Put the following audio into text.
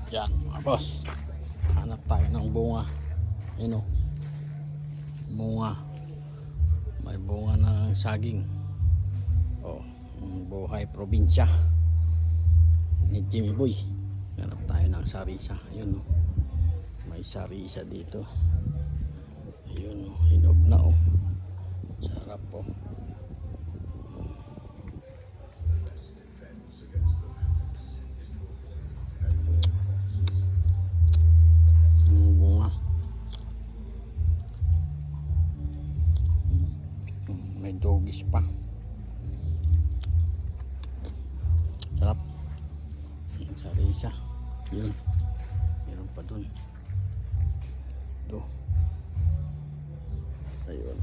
Yan mga boss, hanap tayo ng bunga. Yun o, bunga, may bunga ng saging. O, buhay probinsya ni Jimmy Boy. Hanap tayo ng sarisa. Yun o, may sarisa dito. Ayun o, hinog na o, sarap o. Bunga, may dogis pa, sarap. Sarisa, yun, meron pa dun. Ito, ayun.